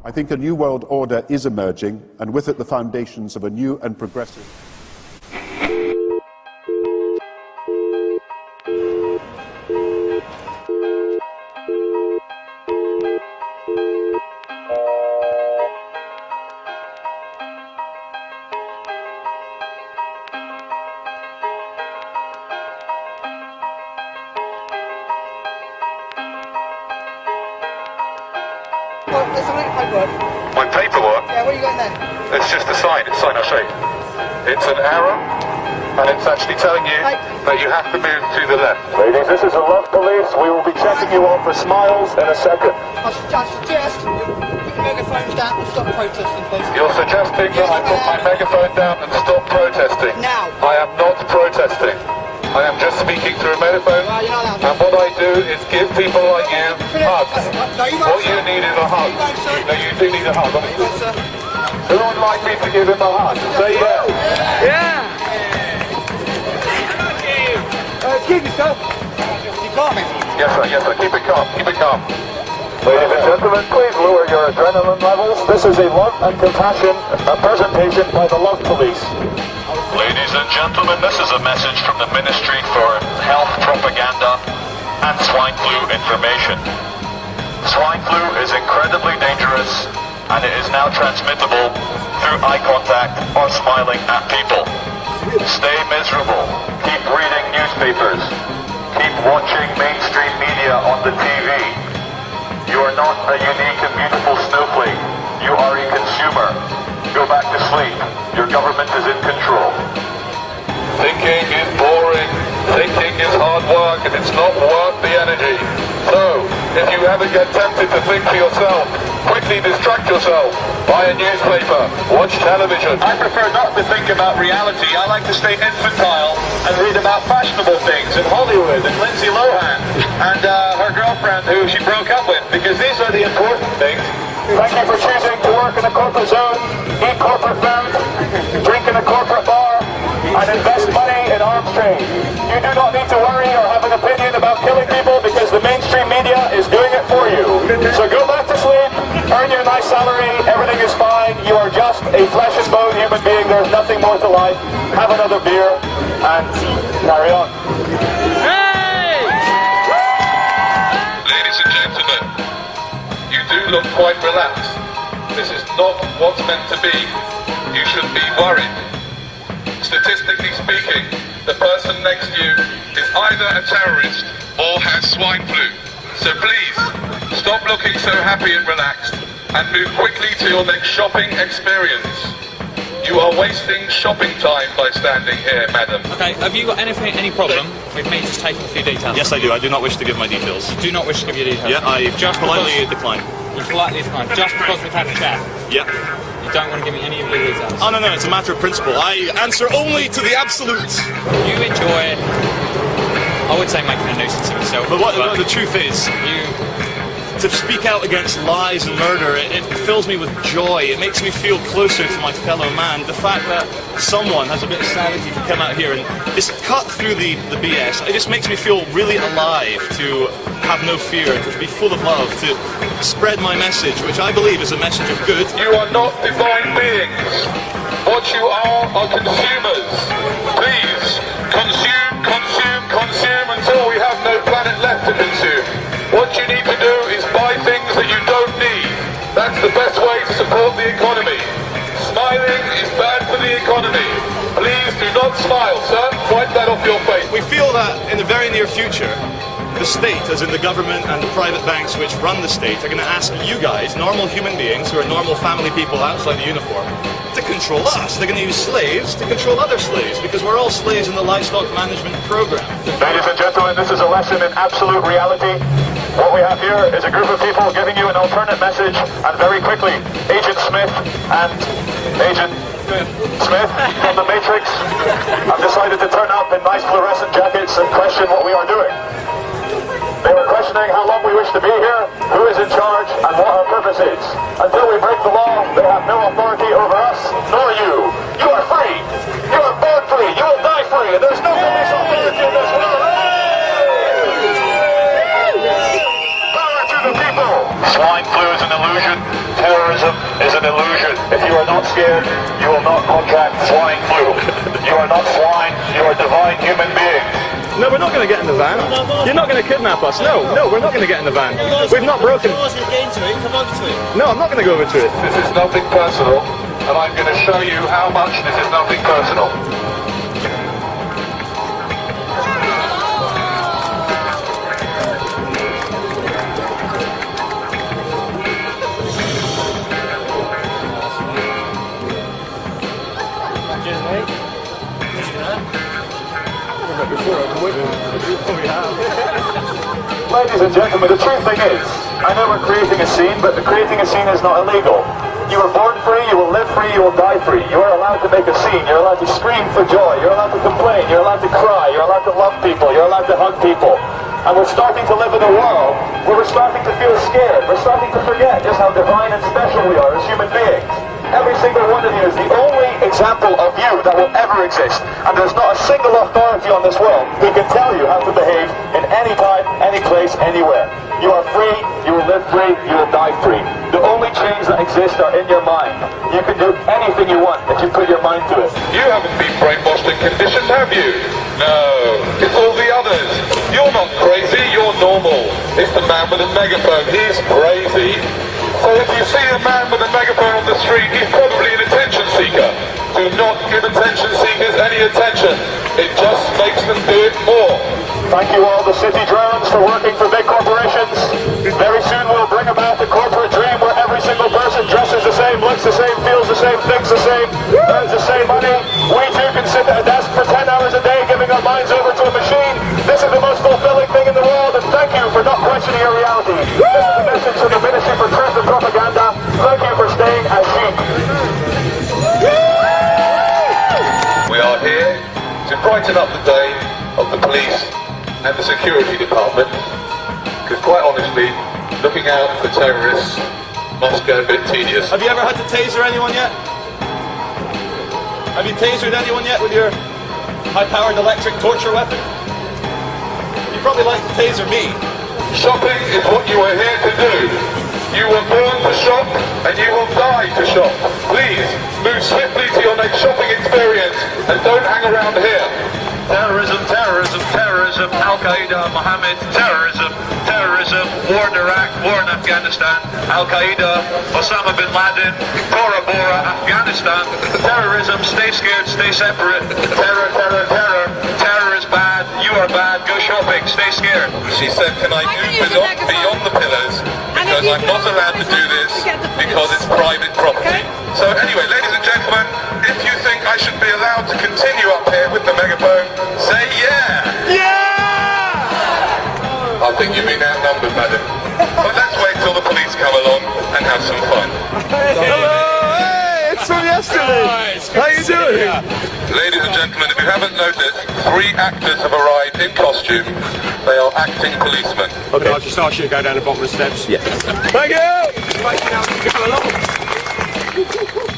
I think a new world order is emerging, and with it the foundations of a new and progressive... Well, there's something paperwork. My paperwork? Yeah, what are you got there? It's just a sign. It's a sign I'll show you. It's an arrow, and it's actually telling you that you have to move to the left. Ladies, this is a love police. We will be checking you out for smiles in a second. I suggest you put your megaphones down and stop protesting, please. You're suggesting that I put my megaphone down and stop protesting? Now. I am not protesting. I am just speaking through a megaphone, Well, you're not allowed. and what I do is give people like you hugs. No, you won't, What you sir. need is a hug. You won't, sir. No, you do need a hug, You honestly. won't, sir. Who would like me to give him a hug? Say yeah. Excuse me, sir. You got me. Yes, sir. Keep it calm. Keep it calm. Ladies and gentlemen, please lower your adrenaline levels. This is a love and compassion presentation by the Love Police. Ladies and gentlemen, this is a message from the Ministry for Health Propaganda and Swine Flu Information. Swine flu is incredibly dangerous, and it is now transmittable through eye contact or smiling at people. Stay miserable. Keep reading newspapers. Keep watching mainstream media on the TV. You are not a unique and beautiful snowflake. You are a consumer. Go back to sleep. Your government is in control. Thinking is boring. Thinking is hard work, and it's not worth the energy. So, if you ever get tempted to think for yourself, quickly distract yourself. Buy a newspaper. Watch television. I prefer not to think about reality. I like to stay infantile and read about fashionable things in Hollywood and Lindsay Lohan and her girlfriend who she broke up with, because these are the important things. Thank you for choosing to work in a corporate zone, eat corporate food, drink in a corporate bar, and invest money in arms trade. You do not need to worry or have an opinion about killing people because the mainstream media is doing it for you. So go back to sleep, earn your nice salary, everything is fine. You are just a flesh and bone human being. There's nothing more to life. Have another beer and carry on. Ladies and gentlemen, you do look quite relaxed. This is not what's meant to be. You should be worried. Statistically speaking, the person next to you is either a terrorist or has swine flu. So please, stop looking so happy and relaxed and move quickly to your next shopping experience. You are wasting shopping time by standing here, madam. Okay, have you got any problem with me just taking a few details? Yes, I do. I do not wish to give my details. Do not wish to give your details? Yeah, I just politely decline. You politely decline, just because we've had a chat? Yeah. You don't want to give me any of your details? Oh, no, it's a matter of principle. I answer only to the absolutes. You enjoy, I would say, making a nuisance of yourself. But the truth is, to speak out against lies and murder, it fills me with joy. It makes me feel closer to my fellow man. The fact that someone has a bit of sanity to come out here and just cut through the BS, it just makes me feel really alive to have no fear, to be full of love, to spread my message, which I believe is a message of good. You are not divine beings. What you are consumers. Please, consume until we have no planet left to consume. What you need to do is buy things that you don't need. That's the best way to support the economy. Smiling is bad for the economy. Please do not smile, sir. Wipe that off your face. We feel that in the very near future, the state, as in the government and the private banks which run the state, are going to ask you guys, normal human beings who are normal family people outside the uniform, to control us. They're going to use slaves to control other slaves, because we're all slaves in the livestock management program. Ladies and gentlemen, this is a lesson in absolute reality. What we have here is a group of people giving you an alternate message, and very quickly, Agent Smith and Agent Smith from the Matrix have decided to turn up in nice fluorescent jackets and question what we are doing. They were questioning how long we wish to be here, who is in charge, and what our purpose is. Until we break the law, they have no authority over us, nor you. You are free. You are born free. You will die free. And there's no police authority in this world. Power to the people. Swine flu is an illusion. terrorism is an illusion. If you are not scared, you will not contract swine flu. You are not swine, you are divine human beings. No, we're not going to get in the van. You're not going to kidnap us. No, we're not going to get in the van. We've not broken. No, I'm not going to go over to it. This is nothing personal, and I'm going to show you how much this is nothing personal. Ladies and gentlemen, the true thing is, I know we're creating a scene, but creating a scene is not illegal. You were born free, you will live free, you will die free. You are allowed to make a scene, you're allowed to scream for joy, you're allowed to complain, you're allowed to cry, you're allowed to love people, you're allowed to hug people. And we're starting to live in a world where we're starting to feel scared, we're starting to forget just how divine and special we are as human beings. Every single one of you is the only example of you that will ever exist. And there's not a single authority on this world who can tell you how to behave in any time, any place, anywhere. You are free, you will live free, you will die free. The only chains that exist are in your mind. You can do anything you want if you put your mind to it. You haven't been brainwashed and conditioned, have you? No, it's all the others. You're not crazy, you're normal. It's the man with a megaphone, he's crazy. So if you see a man with a megaphone on the street, he's probably an attention seeker. Do not give attention seekers any attention. It just makes them do it more. Thank you all the city drones for working for big corporations. Very soon we'll bring about a corporate dream where every single person dresses the same, looks the same, feels the same, thinks the same, earns the same money. We too can sit at a desk for 10 hours a day giving our minds over to a machine. This is the most fulfilling thing in the world, and thank you for not questioning your reality. This is the message from the Ministry for Truth and Propaganda. Thank you for staying as sheep. We are here to brighten up the day of the police and the security department, because quite honestly, looking out for terrorists must get a bit tedious. Have you ever had to taser anyone yet? Have you tasered anyone yet with your high-powered electric torture weapon? You'd probably like to taser me. Shopping is what you are here to do. You were born to shop and you will die to shop. Please, move swiftly to your next shopping experience and don't hang around here. Terrorism, terrorism, terrorism, Al-Qaeda, Mohammed, terrorism, terrorism, war in Iraq, war in Afghanistan, Al-Qaeda, Osama bin Laden, Tora Bora, Afghanistan, terrorism, stay scared, stay separate, terror, terror, terror, terror is bad, you are bad, go shopping, stay scared. She said, can I move beyond the pillars because I'm not allowed to do this because it's private property. So anyway, ladies and gentlemen, if you think I should be allowed to continue up here with the megaphone, say yeah! Yeah! I think you've been outnumbered, madam. But let's wait till the police come along and have some fun. Hello! Hey, it's from yesterday! How you doing? Ladies and gentlemen, if you haven't noticed, 3 actors have arrived in costume. They are acting policemen. Okay, I'll just ask you to go down the bottom of the steps. Yes. Thank you! Just wait now, you go along.